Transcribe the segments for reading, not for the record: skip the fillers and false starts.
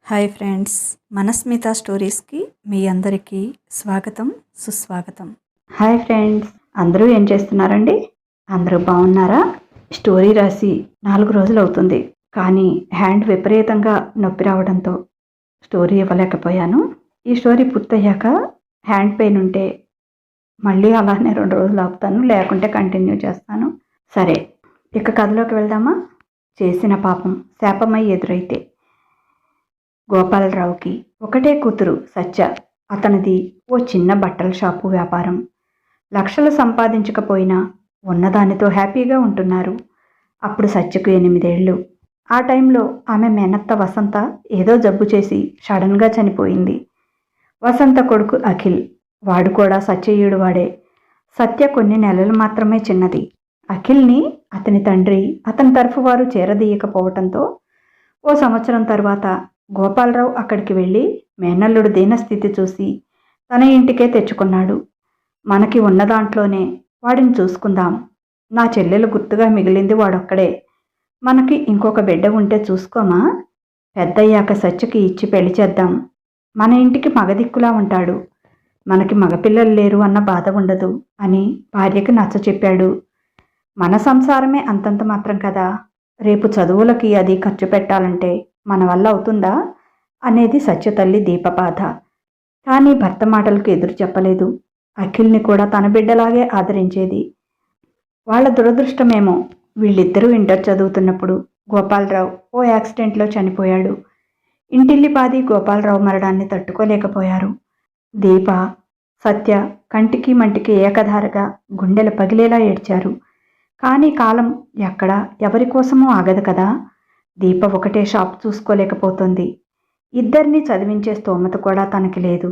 Hi friends, మనస్మిత స్టోరీస్కి మీ అందరికీ స్వాగతం, సుస్వాగతం. హాయ్ ఫ్రెండ్స్, అందరూ ఏం చేస్తున్నారండి? అందరూ బాగున్నారా? స్టోరీ రాసి 4 రోజులు అవుతుంది, కానీ హ్యాండ్ విపరీతంగా నొప్పి రావడంతో స్టోరీ ఇవ్వలేకపోయాను. ఈ స్టోరీ పూర్తయ్యాక హ్యాండ్ పెయిన్ ఉంటే మళ్ళీ అలానే 2 రోజులు ఆపుతాను, లేకుంటే కంటిన్యూ చేస్తాను. సరే, ఇక కథలోకి వెళ్దామా? చేసిన పాపం శాపమై ఎదురైతే. గోపాలరావుకి ఒకటే కూతురు సత్య. అతనిది ఓ చిన్న బట్టల షాపు వ్యాపారం. లక్షలు సంపాదించకపోయినా ఉన్నదానితో హ్యాపీగా ఉంటున్నారు. అప్పుడు సత్యకు 8 ఏళ్ళు. ఆ టైంలో ఆమె మేనత్త వసంత ఏదో జబ్బు చేసి సడన్గా చనిపోయింది. వసంత కొడుకు అఖిల్, వాడు కూడా సత్యయుడు వాడే. సత్య కొన్ని నెలలు మాత్రమే చిన్నది. అఖిల్ని అతని తండ్రి అతని తరఫు వారు చేరదీయకపోవటంతో ఓ సంవత్సరం తర్వాత గోపాలరావు అక్కడికి వెళ్ళి మేనల్లుడు దీనస్థితి చూసి తన ఇంటికే తెచ్చుకున్నాడు. మనకి ఉన్న దాంట్లోనే వాడిని చూసుకుందాం, నా చెల్లెలు గుర్తుగా మిగిలింది వాడొక్కడే, మనకి ఇంకొక బిడ్డ ఉంటే చూసుకోమా, పెద్దయ్యాక సత్యకి ఇచ్చి పెళ్లి చేద్దాం, మన ఇంటికి మగదిక్కులా ఉంటాడు, మనకి మగపిల్లలు లేరు అన్న బాధ ఉండదు అని భార్యకి నచ్చచెప్పాడు. మన సంసారమే అంతంత మాత్రం కదా, రేపు చదువులకి అది ఖర్చు పెట్టాలంటే మన వల్ల అవుతుందా అనేది సత్యతల్లి దీపబాధ. కానీ భర్త మాటలకు ఎదురు చెప్పలేదు. అఖిల్ని కూడా తన బిడ్డలాగే ఆదరించేది. వాళ్ళ దురదృష్టమేమో, వీళ్ళిద్దరూ ఇంటర్ చదువుతున్నప్పుడు గోపాలరావు ఓ యాక్సిడెంట్లో చనిపోయాడు. ఇంటిల్లిపాది గోపాలరావు మరణాన్ని తట్టుకోలేకపోయారు. దీప, సత్య కంటికి మంటికి ఏకధారగా గుండెలు పగిలేలా ఏడ్చారు. కానీ కాలం ఎక్కడా ఎవరి కోసమూ ఆగదు కదా. దీప ఒకటే షాప్ చూసుకోలేకపోతుంది. ఇద్దరిని చదివించే స్తోమత కూడా తనకి లేదు.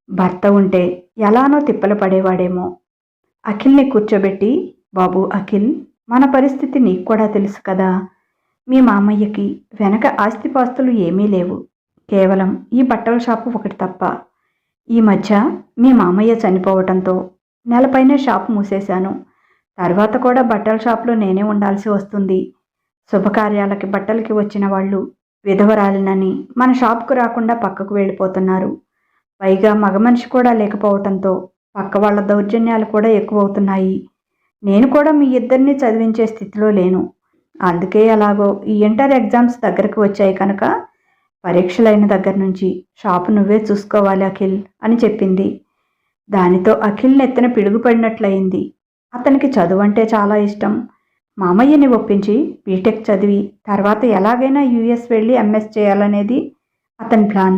భర్త ఉంటే ఎలానో తిప్పలు పడేవాడేమో. అఖిల్ని కూర్చోబెట్టి, బాబు అఖిల్, మన పరిస్థితి నీకు కూడా తెలుసు కదా, మీ మామయ్యకి వెనక ఆస్తిపాస్తులు ఏమీ లేవు, కేవలం ఈ బట్టల షాపు ఒకటి తప్ప. ఈ మధ్య మీ మామయ్య చనిపోవటంతో నెలపైనే షాపు మూసేశాను. తర్వాత కూడా బట్టల షాపులో నేనే ఉండాల్సి వస్తుంది. శుభకార్యాలకి బట్టలకి వచ్చిన వాళ్ళు విధవరాలినని మన షాపుకు రాకుండా పక్కకు వెళ్ళిపోతున్నారు. పైగా మగ మనిషి కూడా లేకపోవటంతో పక్క వాళ్ళ దౌర్జన్యాలు కూడా ఎక్కువవుతున్నాయి. నేను కూడా మీ ఇద్దరిని చదివించే స్థితిలో లేను. అందుకే ఎలాగో ఈ ఇంటర్ ఎగ్జామ్స్ దగ్గరకు వచ్చాయి కనుక పరీక్షలైన దగ్గర నుంచి షాపు నువ్వే చూసుకోవాలి అఖిల్ అని చెప్పింది. దానితో అఖిల్ నెత్తిన పిడుగుపడినట్లయింది. అతనికి చదువు అంటే చాలా ఇష్టం. మామయ్యని ఒప్పించి బీటెక్ చదివి తర్వాత ఎలాగైనా యుఎస్ వెళ్ళి ఎంఎస్ చేయాలనేది అతని ప్లాన్.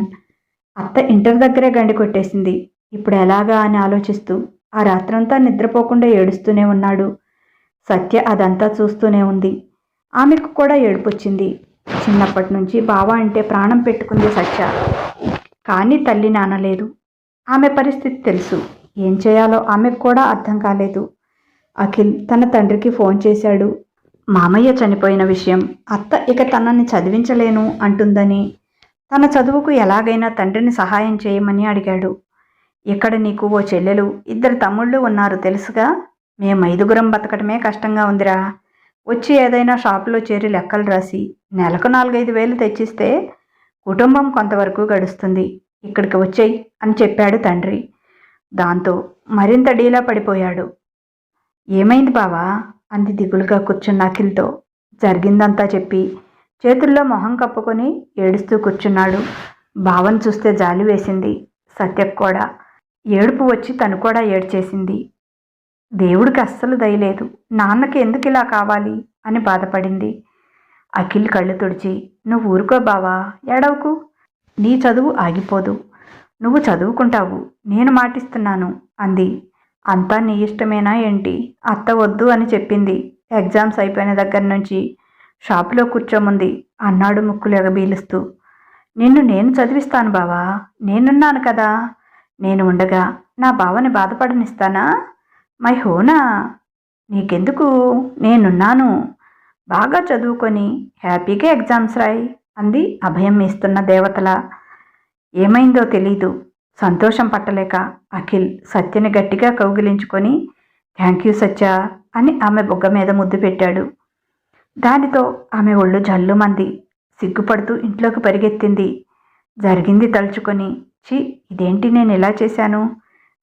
అత్త ఇంటర్ దగ్గరే గండి కొట్టేసింది. ఇప్పుడు ఎలాగా అని ఆలోచిస్తూ ఆ రాత్రంతా నిద్రపోకుండా ఏడుస్తూనే ఉన్నాడు. సత్య అదంతా చూస్తూనే ఉంది. ఆమెకు కూడా ఏడుపొచ్చింది. చిన్నప్పటి నుంచి బావ అంటే ప్రాణం పెట్టుకుంది సత్య. కానీ తల్లి నానలేదు. ఆమె పరిస్థితి తెలుసు. ఏం చేయాలో ఆమెకు కూడా అర్థం కాలేదు. అఖిల్ తన తండ్రికి ఫోన్ చేశాడు. మామయ్య చనిపోయిన విషయం, అత్త ఇక తనని చదివించలేను అంటుందని, తన చదువుకు ఎలాగైనా తండ్రిని సహాయం చేయమని అడిగాడు. ఇక్కడ నీకు ఓ చెల్లెలు, 2 తమ్ముళ్ళు ఉన్నారు తెలుసుగా, మేము 5గురం బతకటమే కష్టంగా ఉందిరా. వచ్చి ఏదైనా షాపులో చేరి లెక్కలు రాసి నెలకు 4-5 వేలు తెచ్చిస్తే కుటుంబం కొంతవరకు గడుస్తుంది. ఇక్కడికి వచ్చేయి అని చెప్పాడు తండ్రి. దాంతో మరింత డీలా పడిపోయాడు. ఏమైంది బావా అంది దిగులుగా కూర్చున్న అఖిల్తో. జరిగిందంతా చెప్పి చేతుల్లో మొహం కప్పుకొని ఏడుస్తూ కూర్చున్నాడు. బావను చూస్తే జాలి వేసింది. సత్యకు కూడా ఏడుపు వచ్చి తను కూడా ఏడ్చేసింది. దేవుడికి అస్సలు దయలేదు, నాన్నకి ఎందుకు ఇలా కావాలి అని బాధపడింది. అఖిల్ కళ్ళు తుడిచి, నువ్వు ఊరుకో బావా, ఏడవకు, నీ చదువు ఆగిపోదు, నువ్వు చదువుకుంటావు, నేను మాటిస్తున్నాను అంది. అంతా నీ ఇష్టమేనా ఏంటి, అత్త వద్దు అని చెప్పింది. ఎగ్జామ్స్ అయిపోయిన దగ్గర నుంచి షాపులో కూర్చోముంది అన్నాడు ముక్కులు ఎగబీలుస్తూ. నేను చదివిస్తాను బావా, నేనున్నాను కదా, నేను ఉండగా నా బావని బాధపడనిస్తానా, మై హోనా, నీకెందుకు, నేనున్నాను, బాగా చదువుకొని హ్యాపీగా ఎగ్జామ్స్ రాయి అంది అభయం ఇస్తున్న దేవతల. ఏమైందో తెలీదు, సంతోషం పట్టలేక అఖిల్ సత్యని గట్టిగా కౌగిలించుకొని థ్యాంక్ యూ సత్య అని ఆమె బొగ్గ మీద ముద్దు పెట్టాడు. దానితో ఆమె ఒళ్ళు జల్లుమంది. సిగ్గుపడుతూ ఇంట్లోకి పరిగెత్తింది. జరిగింది తలుచుకొని, ఛీ, ఇదేంటి నేను ఇలా చేశాను,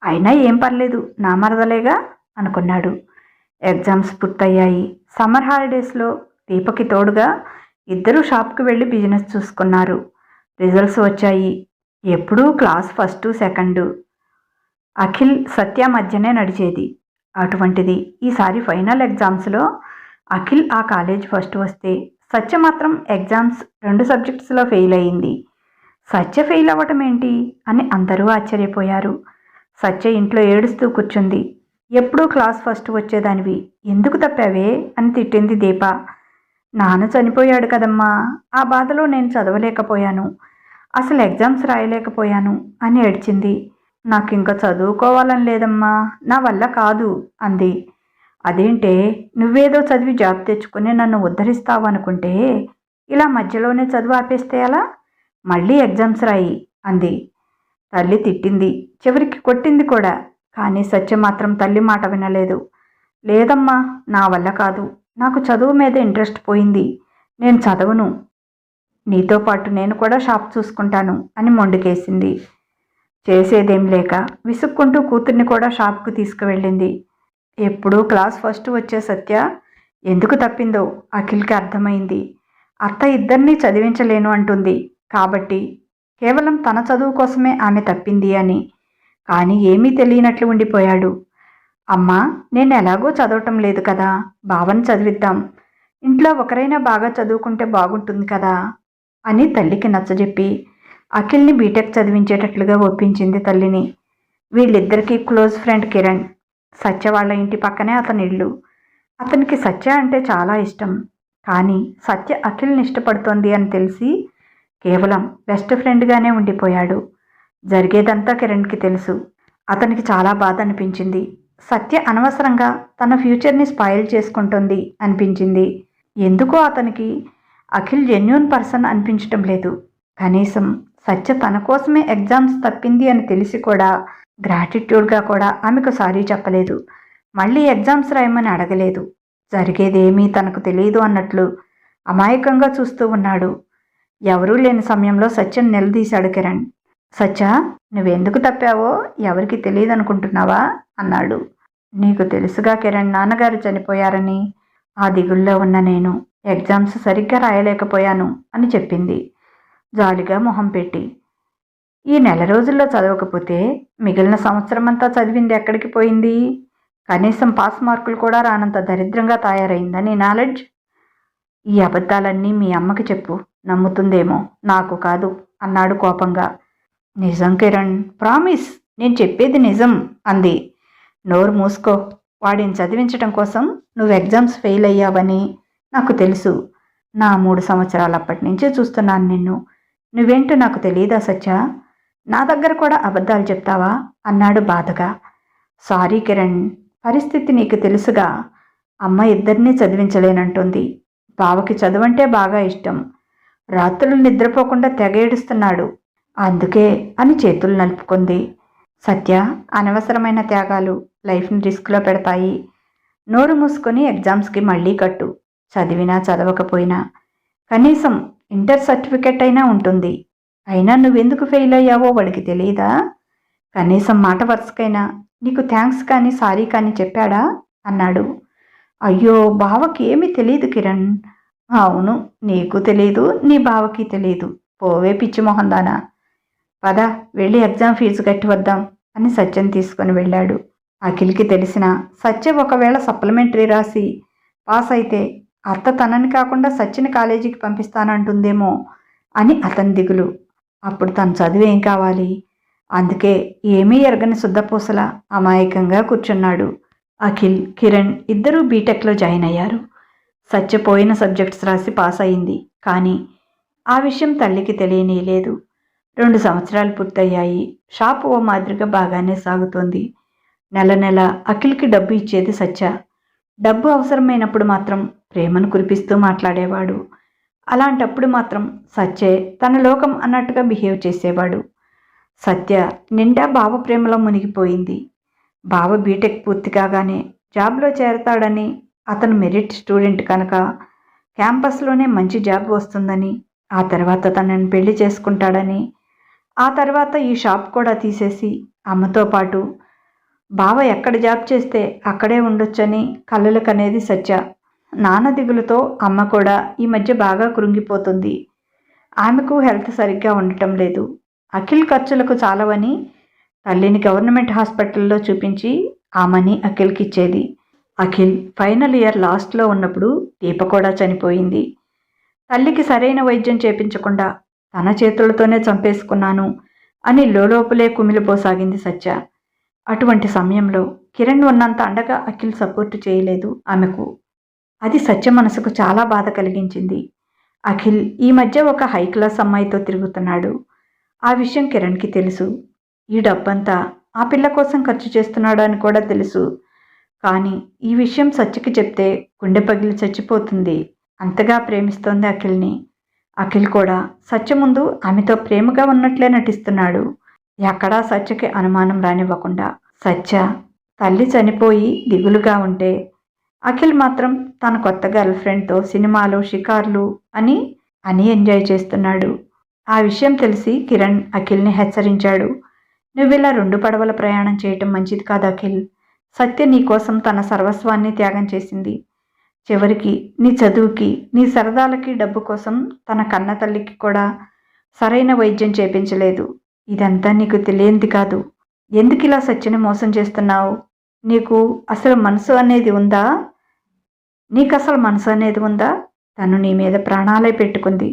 అయినా ఏం పర్లేదు, నా మరదలేగా అనుకున్నాడు. ఎగ్జామ్స్ పూర్తయ్యాయి. సమ్మర్ హాలిడేస్లో దీపకి తోడుగా ఇద్దరూ షాప్కి వెళ్ళి బిజినెస్ చూసుకున్నారు. రిజల్ట్స్ వచ్చాయి. ఎప్పుడూ క్లాస్ ఫస్ట్ సెకండు అఖిల్ సత్య మధ్యనే నడిచేది. అటువంటిది ఈసారి ఫైనల్ ఎగ్జామ్స్లో అఖిల్ ఆ కాలేజ్ ఫస్ట్ వస్తే సత్య మాత్రం ఎగ్జామ్స్ 2 సబ్జెక్ట్స్లో ఫెయిల్ అయింది. సత్య ఫెయిల్ అవ్వటం ఏంటి అని అందరూ ఆశ్చర్యపోయారు. సత్య ఇంట్లో ఏడుస్తూ కూర్చుంది. ఎప్పుడూ క్లాస్ ఫస్ట్ వచ్చేదానివి, ఎందుకు తప్పావే అని తిట్టింది దీప. నాన్న చనిపోయాడు కదమ్మా, ఆ బాధలో నేను చదవలేకపోయాను, అసలు ఎగ్జామ్స్ రాయలేకపోయాను అని ఏడ్చింది. నాకు ఇంకా చదువుకోవాలని లేదమ్మా, నా వల్ల కాదు అంది. అదేంటే, నువ్వేదో చదివి జాబ్ తెచ్చుకుని నన్ను ఉద్ధరిస్తావు అనుకుంటే ఇలా మధ్యలోనే చదువు ఆపేస్తే ఎలా, మళ్ళీ ఎగ్జామ్స్ రాయి అంది. తల్లి తిట్టింది, చివరికి కొట్టింది కూడా. కానీ సత్య మాత్రం తల్లి మాట వినలేదు. లేదమ్మా, నా వల్ల కాదు, నాకు చదువు మీద ఇంట్రెస్ట్ పోయింది, నేను చదవను, నీతో పాటు నేను కూడా షాప్ చూసుకుంటాను అని మొండికేసింది. చేసేదేం లేక విసుక్కుంటూ కూతుర్ని కూడా షాప్కు తీసుకువెళ్ళింది. ఎప్పుడూ క్లాస్ ఫస్ట్ వచ్చే సత్య ఎందుకు తప్పిందో అఖిల్కి అర్థమైంది. అత్త ఇద్దరినీ చదివించలేను అంటుంది కాబట్టి కేవలం తన చదువు కోసమే ఆమె తప్పింది అని. కానీ ఏమీ తెలియనట్లు ఉండిపోయాడు. అమ్మా, నేను ఎలాగో చదవటం లేదు కదా, బావని చదివిద్దాం, ఇంట్లో ఒకరైనా బాగా చదువుకుంటే బాగుంటుంది కదా అని తల్లికి నచ్చజెప్పి అఖిల్ని బీటెక్ చదివించేటట్లుగా ఒప్పించింది తల్లిని. వీళ్ళిద్దరికీ క్లోజ్ ఫ్రెండ్ కిరణ్. సత్య వాళ్ళ ఇంటి పక్కనే అతని ఇల్లు. అతనికి సత్య అంటే చాలా ఇష్టం. కానీ సత్య అఖిల్ని ఇష్టపడుతోంది అని తెలిసి కేవలం బెస్ట్ ఫ్రెండ్గానే ఉండిపోయాడు. జరిగేదంతా కిరణ్కి తెలుసు. అతనికి చాలా బాధ అనిపించింది. సత్య అనవసరంగా తన ఫ్యూచర్ని స్పాయిల్ చేసుకుంటుంది అనిపించింది. ఎందుకో అతనికి అఖిల్ జెన్యూన్ పర్సన్ అనిపించటం లేదు. కనీసం సత్య తన కోసమే ఎగ్జామ్స్ తప్పింది అని తెలిసి కూడా గ్రాటిట్యూడ్గా కూడా ఆమెకు సారీ చెప్పలేదు. మళ్ళీ ఎగ్జామ్స్ రాయమని అడగలేదు. జరిగేదేమీ తనకు తెలియదు అన్నట్లు అమాయకంగా చూస్తూ ఉన్నాడు. ఎవరూ లేని సమయంలో సత్యను నిలదీశాడు కిరణ్. సత్య, నువ్వెందుకు తప్పావో ఎవరికి తెలియదు అనుకుంటున్నావా అన్నాడు. నీకు తెలుసుగా కిరణ్, నాన్నగారు చనిపోయారని. ఆ దిగుల్లో ఉన్న నేను ఎగ్జామ్స్ సరిగ్గా రాయలేకపోయాను అని చెప్పింది జాలిగా మొహం పెట్టి. ఈ నెల రోజుల్లో చదవకపోతే మిగిలిన సంవత్సరం అంతా చదివింది ఎక్కడికి పోయింది? కనీసం పాస్ మార్కులు కూడా రానంత దరిద్రంగా తయారైందా నీ నాలెడ్జ్? ఈ అబద్ధాలన్నీ మీ అమ్మకి చెప్పు, నమ్ముతుందేమో, నాకు కాదు అన్నాడు కోపంగా. నిజం కిరణ్, ప్రామిస్, నేను చెప్పేది నిజం అంది. నోరు మూసుకో. వాడిని చదివించటం కోసం నువ్వు ఎగ్జామ్స్ ఫెయిల్ అయ్యావని నాకు తెలుసు. నా 3 సంవత్సరాలప్పటి నుంచే చూస్తున్నాను నిన్ను. నువ్వేంటో నాకు తెలియదా సత్య? నా దగ్గర కూడా అబద్ధాలు చెప్తావా అన్నాడు బాధగా. సారీ కిరణ్, పరిస్థితి నీకు తెలుసుగా. అమ్మ ఇద్దరినీ చదివించలేనంటుంది. బావకి చదువంటే బాగా ఇష్టం. రాత్రులు నిద్రపోకుండా తెగ ఏడుస్తున్నాడు. అందుకే అని చేతులు నలుపుకుంది. సత్య, అనవసరమైన త్యాగాలు లైఫ్ని రిస్క్లో పెడతాయి. నోరు మూసుకొని ఎగ్జామ్స్కి మళ్ళీ కట్టు. చదివినా చదవకపోయినా కనీసం ఇంటర్ సర్టిఫికెట్ అయినా ఉంటుంది. అయినా నువ్వెందుకు ఫెయిల్ అయ్యావో వాడికి తెలియదా? కనీసం మాట వరుసకైనా నీకు థ్యాంక్స్ కానీ సారీ కానీ చెప్పాడా అన్నాడు. అయ్యో, బావకి ఏమీ తెలియదు కిరణ్. అవును, నీకు తెలీదు, నీ బావకి తెలీదు. పోవే పిచ్చి మొహందానా. పద, వెళ్ళి ఎగ్జామ్ ఫీజు కట్టి వద్దాం అని సత్యం తీసుకొని వెళ్ళాడు. అఖిల్కి తెలిసిన సత్య ఒకవేళ సప్లిమెంటరీ రాసి పాస్ అయితే అత్త తనని కాకుండా సత్యని కాలేజీకి పంపిస్తానంటుందేమో అని అతని దిగులు. అప్పుడు తను చదువు ఏం కావాలి? అందుకే ఏమీ ఎరగని శుద్ధపూసలా అమాయకంగా కూర్చున్నాడు. అఖిల్, కిరణ్ ఇద్దరూ బీటెక్లో జాయిన్ అయ్యారు. సత్య పోయిన సబ్జెక్ట్స్ రాసి పాస్ అయింది. కానీ ఆ విషయం తల్లికి తెలియనీయలేదు. 2 సంవత్సరాలు పూర్తయ్యాయి. షాపు ఓ మాదిరిగా బాగానే సాగుతోంది. నెల నెల అఖిల్కి డబ్బు ఇచ్చేది సత్య. డబ్బు అవసరమైనప్పుడు మాత్రం ప్రేమను కురిపిస్తూ మాట్లాడేవాడు. అలాంటప్పుడు మాత్రం సత్యే తన లోకం అన్నట్టుగా బిహేవ్ చేసేవాడు. సత్య నిండా బావ ప్రేమలో మునిగిపోయింది. బావ బీటెక్ పూర్తి కాగానే జాబ్లో చేరతాడని, అతను మెరిట్ స్టూడెంట్ కనుక క్యాంపస్లోనే మంచి జాబ్ వస్తుందని, ఆ తర్వాత తనని పెళ్లి చేసుకుంటాడని ఆ తర్వాత ఈ షాప్ కూడా తీసేసి అమ్మతో పాటు బావ ఎక్కడ జాబ్ చేస్తే అక్కడే ఉండొచ్చని కలలుకనేది సత్య. నాన్న దిగులుతో అమ్మ కూడా ఈ మధ్య బాగా కృంగిపోతుంది. ఆమెకు హెల్త్ సరిగ్గా ఉండటం లేదు. అఖిల్ ఖర్చులకు చాలవని తల్లిని గవర్నమెంట్ హాస్పిటల్లో చూపించి ఆ మనీ అఖిల్కి ఇచ్చేది. అఖిల్ ఫైనల్ ఇయర్ లాస్ట్లో ఉన్నప్పుడు దీప కూడా చనిపోయింది. తల్లికి సరైన వైద్యం చేపించకుండా తన చేతులతోనే చంపేసుకున్నాను అని లోపలే కుమిలిపోసాగింది సత్య. అటువంటి సమయంలో కిరణ్ ఉన్నంత అండగా అఖిల్ సపోర్టు చేయలేదు ఆమెకు. అది సత్య మనసుకు చాలా బాధ కలిగించింది. అఖిల్ ఈ మధ్య ఒక హై క్లాస్ అమ్మాయితో తిరుగుతున్నాడు. ఆ విషయం కిరణ్కి తెలుసు. ఈ డబ్బంతా ఆ పిల్ల కోసం ఖర్చు చేస్తున్నాడు అని కూడా తెలుసు. కానీ ఈ విషయం సత్యకి చెప్తే గుండె పగిలి చచ్చిపోతుంది. అంతగా ప్రేమిస్తోంది అఖిల్ని. అఖిల్ కూడా సత్య ముందు ఆమెతో ప్రేమగా ఉన్నట్లే నటిస్తున్నాడు. ఎక్కడా సత్యకి అనుమానం రానివ్వకుండా. సత్య తల్లి చనిపోయి దిగులుగా ఉంటే అఖిల్ మాత్రం తన కొత్త గర్ల్ ఫ్రెండ్తో సినిమాలు షికార్లు అని ఎంజాయ్ చేస్తున్నాడు. ఆ విషయం తెలిసి కిరణ్ అఖిల్ని హెచ్చరించాడు. నువ్విలా 2 పడవల ప్రయాణం చేయటం మంచిది కాదు అఖిల్. సత్య నీ కోసం తన సర్వస్వాన్ని త్యాగం చేసింది. చివరికి నీ చదువుకి నీ సరదాలకి డబ్బు కోసం తన కన్న తల్లికి కూడా సరైన వైద్యం చేపించలేదు. ఇదంతా నీకు తెలియంది కాదు. ఎందుకు ఇలా సత్యని మోసం చేస్తున్నావు? నీకు అసలు మనసు అనేది ఉందా? తను నీ మీద ప్రాణాలే పెట్టుకుంది.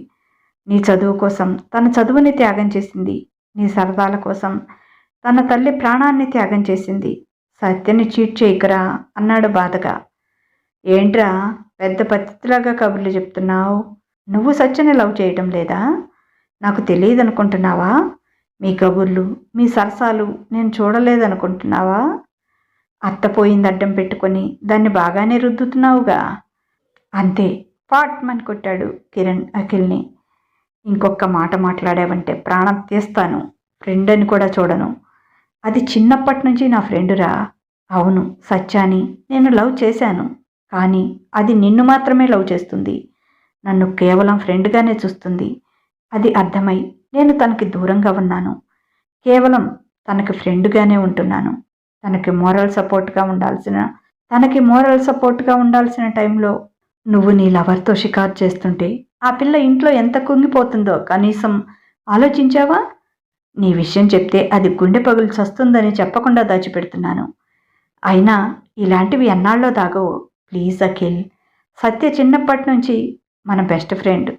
నీ చదువు కోసం తన చదువుని త్యాగం చేసింది. నీ సరదాల కోసం తన తల్లి ప్రాణాన్ని త్యాగం చేసింది. సత్యని చీట్ చేయకురా అన్నాడు బాధగా. ఏంట్రా పెద్ద పతిలాగా కబుర్లు చెప్తున్నావు? నువ్వు సత్యని లవ్ చేయటం లేదా? నాకు తెలియదనుకుంటున్నావా? మీ కబుర్లు మీ సరసాలు నేను చూడలేదనుకుంటున్నావా? అత్త పోయింది అడ్డం పెట్టుకొని దాన్ని బాగానే రుద్దుతున్నావుగా. అంతే పాట్మని కొట్టాడు కిరణ్ అఖిల్ని. ఇంకొక మాట మాట్లాడావంటే ప్రాణం తీస్తాను. ఫ్రెండ్ అని కూడా చూడను. అది చిన్నప్పటి నుంచి నా ఫ్రెండురా. అవును సత్యాని నేను లవ్ చేశాను. కానీ అది నిన్ను మాత్రమే లవ్ చేస్తుంది. నన్ను కేవలం ఫ్రెండ్గానే చూస్తుంది. అది అర్థమై నేను తనకి దూరంగా ఉన్నాను. కేవలం తనకి ఫ్రెండ్గానే ఉంటున్నాను. తనకి మోరల్ సపోర్ట్గా ఉండాల్సిన టైంలో నువ్వు నీ లవర్తో షికారు చేస్తుంటే ఆ పిల్ల ఇంట్లో ఎంత కుంగిపోతుందో కనీసం ఆలోచించావా? నీ విషయం చెప్తే అది గుండె పగులు చస్తుందని చెప్పకుండా దాచిపెడుతున్నాను. అయినా ఇలాంటివి ఎన్నాళ్ళో దాగవు. ప్లీజ్ అఖిల్. సత్య చిన్నప్పటి నుంచి మన బెస్ట్ ఫ్రెండ్.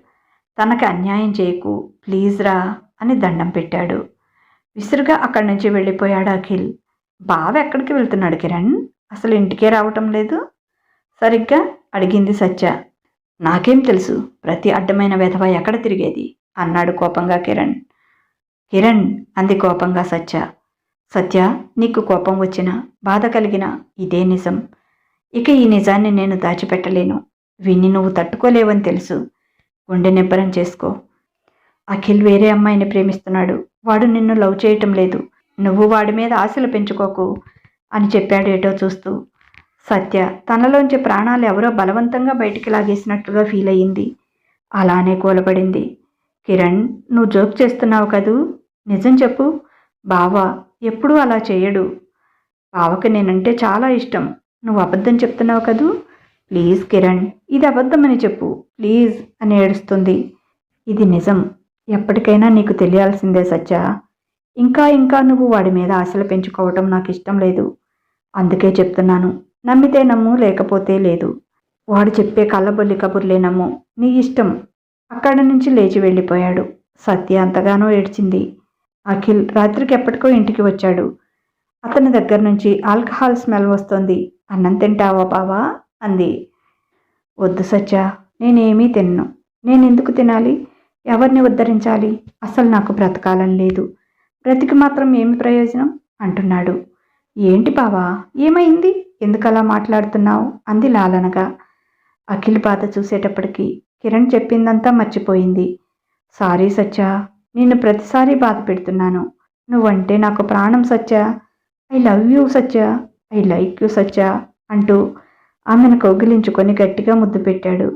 తనకి అన్యాయం చేయకు ప్లీజ్ రా అని దండం పెట్టాడు. విసురుగా అక్కడి నుంచి వెళ్ళిపోయాడు అఖిల్. బావ ఎక్కడికి వెళ్తున్నాడు కిరణ్? అసలు ఇంటికే రావటం లేదు సరిగ్గా అడిగింది సత్య. నాకేం తెలుసు ప్రతి అడ్డమైన వెధవ ఎక్కడ తిరిగేది అన్నాడు కోపంగా కిరణ్. కిరణ్ అంది కోపంగా సత్య. సత్య నీకు కోపం వచ్చినా బాధ కలిగినా ఇదే నిజం. ఇక ఈ నిజాన్ని నేను దాచిపెట్టలేను. విన్ని నువ్వు తట్టుకోలేవని తెలుసు. గుండె నిబ్బరం చేసుకో. అఖిల్ వేరే అమ్మాయిని ప్రేమిస్తున్నాడు. వాడు నిన్ను లవ్ చేయటం లేదు. నువ్వు వాడి మీద ఆశలు పెంచుకోకు అని చెప్పాడు ఏటో చూస్తూ. సత్య తనలోంచి ప్రాణాలు ఎవరో బలవంతంగా బయటికి లాగేసినట్లుగా ఫీల్ అయ్యింది. అలానే కూలబడింది. కిరణ్ నువ్వు జోక్ చేస్తున్నావు కదూ? నిజం చెప్పు. బావ ఎప్పుడూ అలా చేయడు. బావకి నేనంటే చాలా ఇష్టం. నువ్వు అబద్ధం చెప్తున్నావు కదూ? ప్లీజ్ కిరణ్ ఇది అబద్ధమని చెప్పు ప్లీజ్ అని ఏడుస్తుంది. ఇది నిజం. ఎప్పటికైనా నీకు తెలియాల్సిందే సత్య. ఇంకా నువ్వు వాడి మీద ఆశలు పెంచుకోవటం నాకు ఇష్టం లేదు. అందుకే చెప్తున్నాను. నమ్మితే నమ్ము లేకపోతే లేదు. వాడు చెప్పే కళ్ళబొల్లి కబుర్లే నమ్ము. నీ ఇష్టం. అక్కడి నుంచి లేచి వెళ్ళిపోయాడు. సత్య అంతగానో ఏడ్చింది. అఖిల్ రాత్రికి ఎప్పటికో ఇంటికి వచ్చాడు. అతని దగ్గర నుంచి ఆల్కహాల్ స్మెల్ వస్తోంది. అన్నం తింటావా బావా అంది. వద్దు సత్య నేనేమీ తిన్ను. నేనెందుకు తినాలి? ఎవరిని ఉద్ధరించాలి? అసలు నాకు బ్రతకాలని లేదు. బ్రతికి మాత్రం ఏమి ప్రయోజనం అంటున్నాడు. ఏంటి బావా ఏమైంది? ఎందుకలా మాట్లాడుతున్నావు అంది లాలనగా. అఖిల్ బాధ చూసేటప్పటికి కిరణ్ చెప్పిందంతా మర్చిపోయింది. సారీ సత్య నిన్ను ప్రతిసారి బాధ పెడుతున్నాను. నువ్వంటే నాకు ప్రాణం Satya. I love you Satya. I like you Satya అంటూ ఆమెను కౌగిలించుకొని గట్టిగా ముద్దు పెట్టాడు.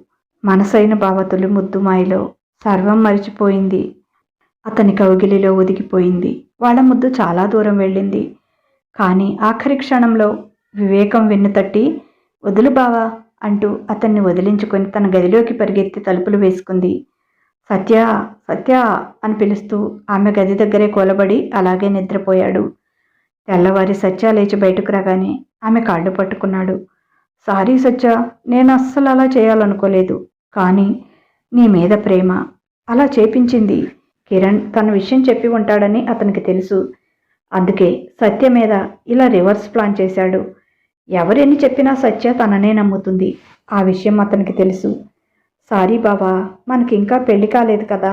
మనసైన బావ తొలి ముద్దు మాయలో సర్వం మరిచిపోయింది. అతని కౌగిలిలో ఒదిగిపోయింది. వాళ్ళ ముద్దు చాలా దూరం వెళ్ళింది. కానీ ఆఖరి క్షణంలో వివేకం వెన్నుతట్టి, "వదులు బావా" అంటూ అతన్ని వదిలించుకొని తన గదిలోకి పరిగెత్తి తలుపులు వేసుకుంది. "సత్య, సత్య" అని పిలుస్తూ ఆమె గది దగ్గరే కూలబడి అలాగే నిద్రపోయాడు. తెల్లవారి సత్య లేచి బయటకు రాగానే ఆమె కాళ్ళు పట్టుకున్నాడు. "సారీ సత్య, నేను అస్సలు అలా చేయాలనుకోలేదు. కానీ నీ మీద ప్రేమ అలా చేపించింది." కిరణ్ తన విషయం చెప్పి ఉంటాడని అతనికి తెలుసు. అందుకే సత్య మీద ఇలా రివర్స్ ప్లాన్ చేశాడు. ఎవరెన్ని చెప్పినా సత్య తననే నమ్ముతుంది. ఆ విషయం అతనికి తెలుసు. "సారీ బావా, మనకింకా పెళ్లి కాలేదు కదా,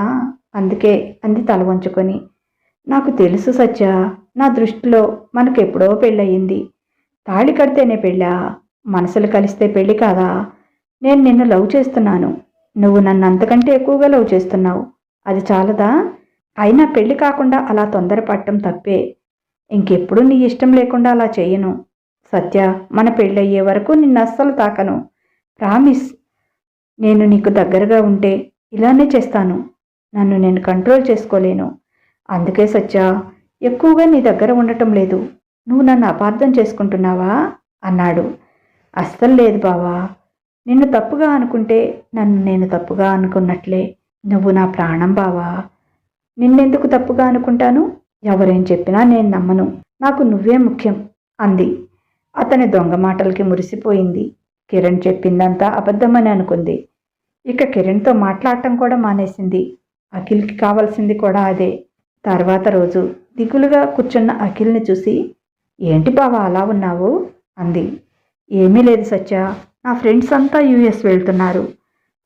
అందుకే" అంది తల వంచుకొని. "నాకు తెలుసు సత్య, నా దృష్టిలో మనకెప్పుడో పెళ్ళయింది. తాళి కడితేనే పెళ్ళా? మనసులు కలిస్తే పెళ్ళి కాదా? నేను నిన్ను లవ్ చేస్తున్నాను. నువ్వు నన్ను అంతకంటే ఎక్కువగా లవ్ చేస్తున్నావు. అది చాలదా? అయినా పెళ్లి కాకుండా అలా తొందరపడటం తప్పే. ఇంకెప్పుడు నీ ఇష్టం లేకుండా అలా చేయను. సత్య, మన పెళ్ళయ్యే వరకు నిన్ను అస్సలు తాకను. ప్రామిస్. నేను నీకు దగ్గరగా ఉంటే ఇలానే చేస్తాను. నన్ను నేను కంట్రోల్ చేసుకోలేను. అందుకే సత్య, ఎక్కువగా నీ దగ్గర ఉండటం లేదు. నువ్వు నన్ను అపార్థం చేసుకుంటున్నావా?" అన్నాడు. "అస్సలు లేదు బావా. నిన్ను తప్పుగా అనుకుంటే నన్ను నేను తప్పుగా అనుకున్నట్లే. నువ్వు నా ప్రాణం బావా. నిన్నెందుకు తప్పుగా అనుకుంటాను? ఎవరేం చెప్పినా నేను నమ్మను. నాకు నువ్వే ముఖ్యం" అంది. అతని దొంగ మాటలకి మురిసిపోయింది. కిరణ్ చెప్పిందంతా అబద్ధమని అనుకుంది. ఇక కిరణ్తో మాట్లాడటం కూడా మానేసింది. అఖిల్కి కావాల్సింది కూడా అదే. తర్వాత రోజు దిగులుగా కూర్చున్న అఖిల్ని చూసి, "ఏంటి బావా అలా ఉన్నావు?" అంది. "ఏమీ లేదు సత్య, నా ఫ్రెండ్స్ అంతా యూఎస్ వెళ్తున్నారు.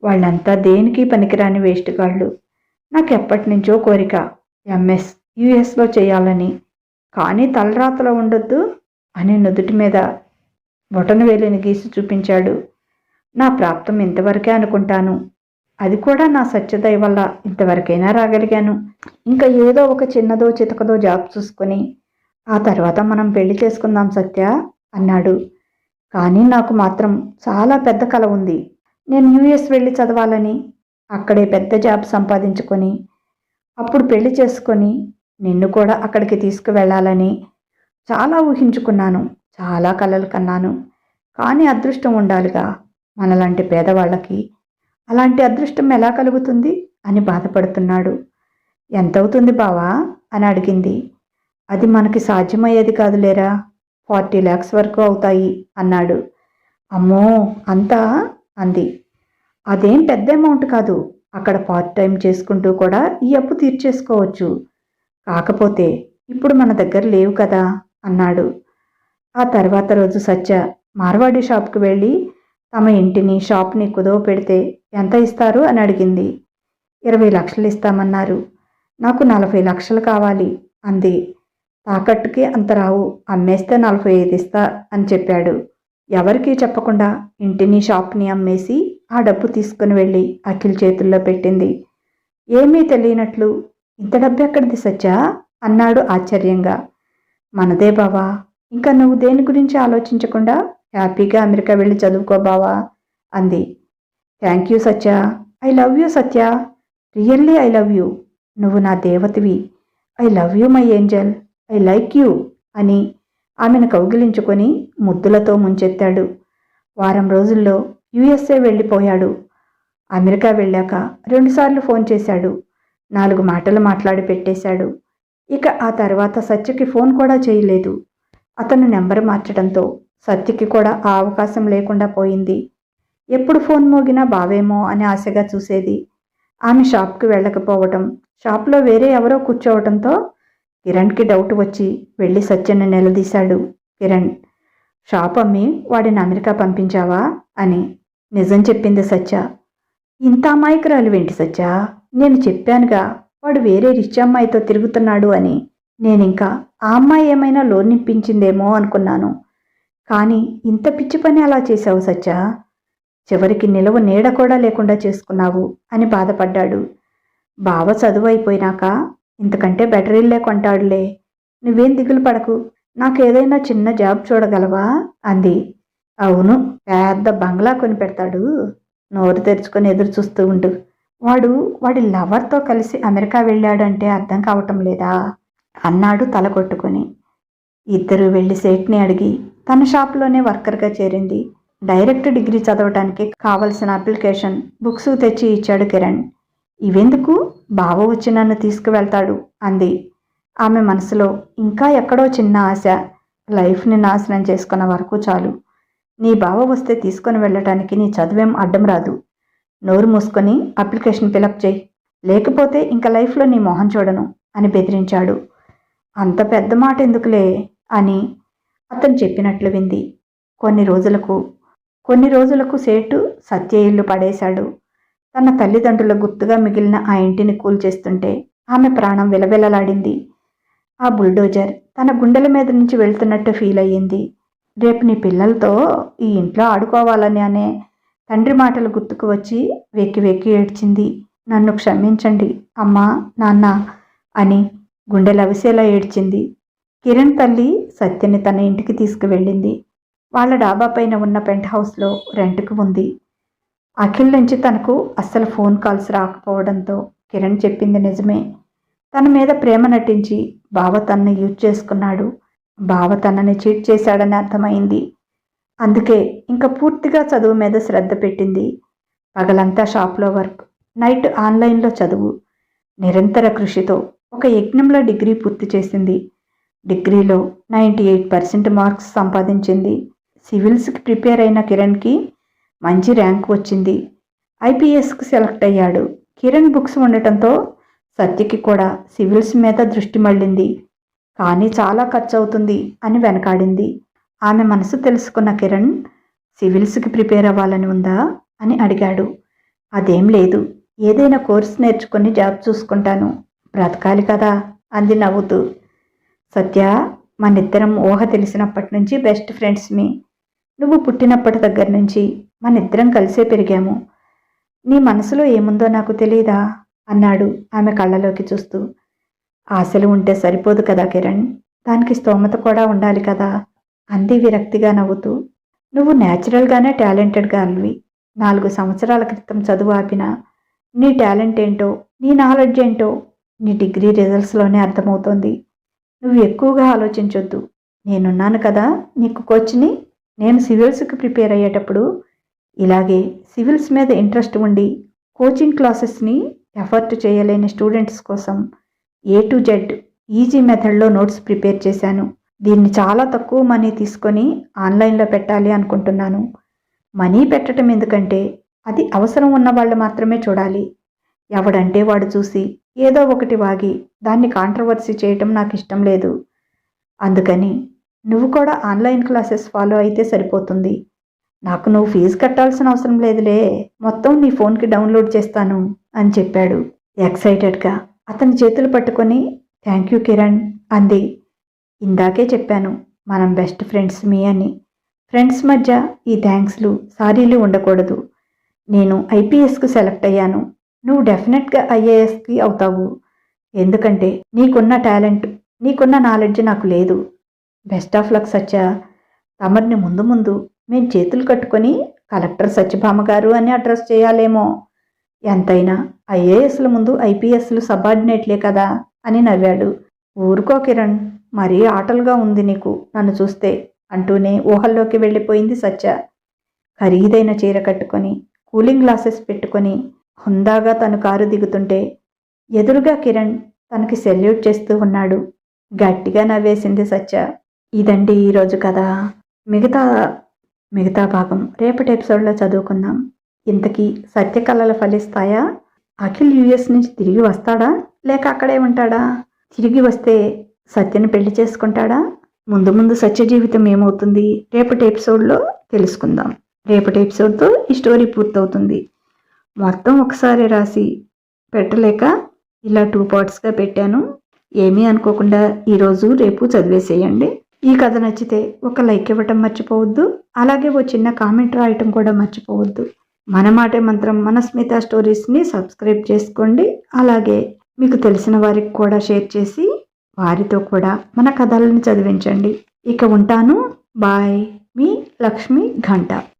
వాళ్ళంతా దేనికి పనికిరాని వేస్ట్ గాళ్ళు. నాకెప్పటి నుంచో కోరిక ఎంఎస్ యూఎస్లో చేయాలని. కానీ తలరాతలో ఉండొద్దు" అని నుదుటి మీద బొటన వేలిని గీసి చూపించాడు. "నా ప్రాప్తం ఇంతవరకే అనుకుంటాను. అది కూడా నా సత్యదయ వల్ల ఇంతవరకైనా రాగలిగాను. ఇంకా ఏదో ఒక చిన్నదో చితకదో జాబ్ చూసుకొని ఆ తర్వాత మనం పెళ్లి చేసుకుందాం సత్య" అన్నాడు. "కానీ నాకు మాత్రం చాలా పెద్ద కల ఉంది. నేను యూఎస్ వెళ్ళి చదవాలని, అక్కడే పెద్ద జాబ్ సంపాదించుకొని అప్పుడు పెళ్లి చేసుకొని నిన్ను కూడా అక్కడికి తీసుకువెళ్ళాలని చాలా ఊహించుకున్నాను. చాలా కలలు కన్నాను. కానీ అదృష్టం ఉండాలిగా మనలాంటి పేదవాళ్ళకి. అలాంటి అదృష్టం ఎలా కలుగుతుంది" అని బాధపడుతున్నాడు. "ఎంతవుతుంది బావా?" అని అడిగింది. "అది మనకి సాధ్యమయ్యేది కాదులేరా. 40 lakhs వరకు అవుతాయి" అన్నాడు. "అమ్మో అంతా?" అంది. "అదేం పెద్ద అమౌంట్ కాదు. అక్కడ పార్ట్ టైం చేసుకుంటూ కూడా ఈ అప్పు తీర్చేసుకోవచ్చు. కాకపోతే ఇప్పుడు మన దగ్గర లేవు కదా" అన్నాడు. ఆ తర్వాత రోజు సత్య మార్వాడి షాప్కి వెళ్ళి తమ ఇంటిని షాప్ని కుదవ పెడితే ఎంత ఇస్తారు అని అడిగింది. 20 లక్షలు ఇస్తామన్నారు. "నాకు 40 లక్షలు కావాలి" అంది. "తాకట్టుకి అంత రావు. అమ్మేస్తే 45 ఇస్తా" అని చెప్పాడు. ఎవరికీ చెప్పకుండా ఇంటిని షాప్ని అమ్మేసి ఆ డబ్బు తీసుకుని వెళ్ళి అఖిల్ చేతుల్లో పెట్టింది. ఏమీ తెలియనట్లు, "ఇంత డబ్బు ఎక్కడిది సత్య?" అన్నాడు ఆశ్చర్యంగా. "మనదే బావా. ఇంకా నువ్వు దేని గురించి ఆలోచించకుండా హ్యాపీగా అమెరికా వెళ్ళి చదువుకో బావా" అంది. "Thank you Satya. I love you Satya. Really I love you. నువ్వు నా దేవతవి. I love you my angel. I like you" అని ఆమెను కౌగిలించుకొని ముద్దులతో ముంచెత్తాడు. వారం రోజుల్లో యుఎస్ఏ వెళ్ళిపోయాడు. అమెరికా వెళ్ళాక 2 సార్లు ఫోన్ చేశాడు. 4 మాటలు మాట్లాడి పెట్టేశాడు. ఇక ఆ తర్వాత సత్యకి ఫోన్ కూడా చేయలేదు. అతను నెంబర్ మార్చడంతో సత్యకి కూడా ఆ అవకాశం లేకుండా పోయింది. ఎప్పుడు ఫోన్ మోగినా బావేమో అని ఆశగా చూసేది. ఆమె షాప్కి వెళ్ళకపోవటం, షాప్లో వేరే ఎవరో కూర్చోవటంతో కిరణ్కి డౌట్ వచ్చి వెళ్ళి సత్యను నిలదీశాడు. కిరణ్, "షాప్ అమ్మి వాడిని అమెరికా పంపించావా?" అని. నిజం చెప్పింది సత్య. "ఇంత అమాయకురాలివేంటి సత్య? నేను చెప్పానుగా వాడు వేరే రిచ్ అమ్మాయితో తిరుగుతున్నాడు అని. నేనింకా ఆ అమ్మాయి ఏమైనా లోన్ నింపించిందేమో అనుకున్నాను. కానీ ఇంత పిచ్చి పని అలా చేశావు సత్య. చివరికి నిలవ నీడ కూడా లేకుండా చేసుకున్నావు" అని బాధపడ్డాడు. "బావ చదువు అయిపోయినాక ఇంతకంటే బెటర్ ఇల్లే కొంటాడులే. నువ్వేం దిగులు పడకు. నాకేదైనా చిన్న జాబ్ చూడగలవా?" అంది. "అవును, పెద్ద బంగ్లా కొని పెడతాడు. నోరు తెరుచుకొని ఎదురు చూస్తూ ఉండు. వాడి లవర్తో కలిసి అమెరికా వెళ్ళాడంటే అర్థం కావటం లేదా అన్నాడు తల కొట్టుకొని. ఇద్దరు వెళ్ళి సేట్ని అడిగి తన షాప్లోనే వర్కర్గా చేరింది. డైరెక్ట్ డిగ్రీ చదవటానికి కావలసిన అప్లికేషన్ బుక్స్ తెచ్చి ఇచ్చాడు కిరణ్. ఇవెందుకు, బావ వచ్చి నన్ను తీసుకువెళ్తాడు అంది. ఆమె మనసులో ఇంకా ఎక్కడో చిన్న ఆశ. లైఫ్ని నాశనం చేసుకున్న వరకు చాలు. నీ బావ వస్తే తీసుకొని వెళ్ళటానికి నీ చదువేం అడ్డం రాదు. నోరు మూసుకొని అప్లికేషన్ ఫిలప్ చేయి, లేకపోతే ఇంకా లైఫ్లో నీ మొహం చూడను అని బెదిరించాడు. అంత పెద్ద మాట ఎందుకులే అని అతను చెప్పినట్లు వింది. కొన్ని రోజులకు సేటు సత్య ఇల్లు పడేశాడు. తన తల్లిదండ్రుల గుర్తుగా మిగిలిన ఆ ఇంటిని కూల్చేస్తుంటే ఆమె ప్రాణం విలవిలలాడింది. ఆ బుల్డోజర్ తన గుండెల మీద నుంచి వెళ్తున్నట్టు ఫీల్ అయ్యింది. రేపు నీ పిల్లలతో ఈ ఇంట్లో ఆడుకోవాలని అనే తండ్రి మాటలు గుర్తుకు వచ్చి వెక్కి వెక్కి ఏడ్చింది. నన్ను క్షమించండి అమ్మా, నాన్న అని గుండెలవిసేలా ఏడ్చింది. కిరణ్ తల్లి సత్యని తన ఇంటికి తీసుకువెళ్ళింది. వాళ్ళ డాబా పైన ఉన్న పెంట్ హౌస్లో రెంట్కు ఉంది. అఖిల్ నుంచి తనకు అస్సలు ఫోన్ కాల్స్ రాకపోవడంతో కిరణ్ చెప్పింది నిజమే. తన మీద ప్రేమ నటించి బావ తనని యూజ్ చేసుకున్నాడు. బావ తనని చీట్ చేశాడని అర్థమైంది. అందుకే ఇంకా పూర్తిగా చదువు మీద శ్రద్ధ పెట్టింది. పగలంతా షాప్లో వర్క్, నైట్ ఆన్లైన్లో చదువు. నిరంతర కృషితో ఒక యజ్ఞంలో డిగ్రీ పూర్తి చేసింది. డిగ్రీలో 98% మార్క్స్ సంపాదించింది. సివిల్స్కి ప్రిపేర్ అయిన కిరణ్కి మంచి ర్యాంక్ వచ్చింది. ఐపీఎస్కి సెలెక్ట్ అయ్యాడు. కిరణ్ బుక్స్ ఉండటంతో సత్యకి కూడా సివిల్స్ మీద దృష్టి మళ్ళింది. కానీ చాలా ఖర్చు అవుతుంది అని వెనకాడింది. ఆమె మనసు తెలుసుకున్న కిరణ్ సివిల్స్కి ప్రిపేర్ అవ్వాలని ఉందా అని అడిగాడు. అదేం లేదు, ఏదైనా కోర్స్ నేర్చుకుని జాబ్ చూసుకుంటాను, బ్రతకాలి కదా అంది నవ్వుతూ. సత్య, మనిద్దరం ఊహ తెలిసినప్పటి నుంచి బెస్ట్ ఫ్రెండ్స్మి. నువ్వు పుట్టినప్పటి దగ్గర నుంచి మనిద్దరం కలిసే పెరిగాము. నీ మనసులో ఏముందో నాకు తెలియదా అన్నాడు ఆమె కళ్ళలోకి చూస్తూ. ఆశలు ఉంటే సరిపోదు కదా కిరణ్, దానికి స్తోమత కూడా ఉండాలి కదా అంది విరక్తిగా నవ్వుతూ. నువ్వు న్యాచురల్గానే టాలెంటెడ్ గర్ల్వి. 4 సంవత్సరాల క్రితం చదువు ఆపినా నీ టాలెంట్ ఏంటో, నీ నాలెడ్జ్ ఏంటో నీ డిగ్రీ రిజల్ట్స్లోనే అర్థమవుతోంది. నువ్వు ఎక్కువగా ఆలోచించొద్దు. నేనున్నాను కదా నీకు కోచ్ని. నేను సివిల్స్కి ప్రిపేర్ అయ్యేటప్పుడు ఇలాగే సివిల్స్ మీద ఇంట్రెస్ట్ ఉండి కోచింగ్ క్లాసెస్ని ఎఫర్ట్ చేయలేని స్టూడెంట్స్ కోసం A to Z ఈజీ మెథడ్లో నోట్స్ ప్రిపేర్ చేశాను. దీన్ని చాలా తక్కువ మనీ తీసుకొని ఆన్లైన్లో పెట్టాలి అనుకుంటున్నాను. మనీ పెట్టడం ఎందుకంటే అది అవసరం ఉన్న వాళ్ళు మాత్రమే చూడాలి. ఎవడంటే వాడు చూసి ఏదో ఒకటి వాగి దాన్ని కాంట్రవర్సీ చేయటం నాకు ఇష్టం లేదు. అందుకని నువ్వు కూడా ఆన్లైన్ క్లాసెస్ ఫాలో అయితే సరిపోతుంది. నాకు నువ్వు ఫీజు కట్టాల్సిన అవసరం లేదులే, మొత్తం నీ ఫోన్కి డౌన్లోడ్ చేస్తాను అని చెప్పాడు ఎక్సైటెడ్గా. అతని చేతులు పట్టుకొని థ్యాంక్ యూ కిరణ్ అంది. ఇందాకే చెప్పాను మనం బెస్ట్ ఫ్రెండ్స్ మీ అని. ఫ్రెండ్స్ మధ్య ఈ థ్యాంక్స్లు సారీలు ఉండకూడదు. నేను ఐపీఎస్కి సెలెక్ట్ అయ్యాను. నువ్వు డెఫినెట్గా ఐఏఎస్కి అవుతావు. ఎందుకంటే నీకున్న టాలెంట్, నీకున్న నాలెడ్జ్ నాకు లేదు. బెస్ట్ ఆఫ్ లక్ సత్య. తమర్ని ముందు ముందు మేము చేతులు కట్టుకొని కలెక్టర్ సత్యభామ గారు అని అడ్రస్ చేయాలేమో. ఎంతైనా ఐఏఎస్ల ముందు ఐపీఎస్లు సబార్డినేట్లే కదా అని నవ్వాడు. ఊరుకో కిరణ్, మరీ ఆటలుగా ఉంది నీకు నన్ను చూస్తే అంటూనే ఊహల్లోకి వెళ్ళిపోయింది సత్య. ఖరీదైన చీర కట్టుకొని కూలింగ్ గ్లాసెస్ పెట్టుకొని హుందాగా తను కారు దిగుతుంటే ఎదురుగా కిరణ్ తనకి సెల్యూట్ చేస్తూ ఉన్నాడు. గట్టిగా నవ్వేసింది సత్య. ఇదండి ఈరోజు కథ. మిగతా భాగం రేపటి ఎపిసోడ్లో చదువుకుందాం. ఇంతకీ సత్య కళలు ఫలిస్తాయా? అఖిల్ యుఎస్ నుంచి తిరిగి వస్తాడా లేక అక్కడే ఉంటాడా? తిరిగి వస్తే సత్యని పెళ్లి చేసుకుంటాడా? ముందు సత్య జీవితం ఏమవుతుంది రేపటి ఎపిసోడ్లో తెలుసుకుందాం. రేపటి ఎపిసోడ్తో ఈ స్టోరీ పూర్తవుతుంది. మొత్తం ఒకసారి రాసి పెట్టలేక ఇలా 2 పార్ట్స్గా పెట్టాను. ఏమీ అనుకోకుండా ఈరోజు రేపు చదివేసేయండి. ఈ కథ నచ్చితే ఒక లైక్ ఇవ్వటం మర్చిపోవద్దు. అలాగే ఓ చిన్న కామెంట్ రాయటం కూడా మర్చిపోవద్దు. మన మాటే మంత్రం మనస్మిత స్టోరీస్ని సబ్స్క్రైబ్ చేసుకోండి. అలాగే మీకు తెలిసిన వారికి కూడా షేర్ చేసి వారితో కూడా మన కథలను చదివించండి. ఇక ఉంటాను. బాయ్. మీ లక్ష్మి ఘంట.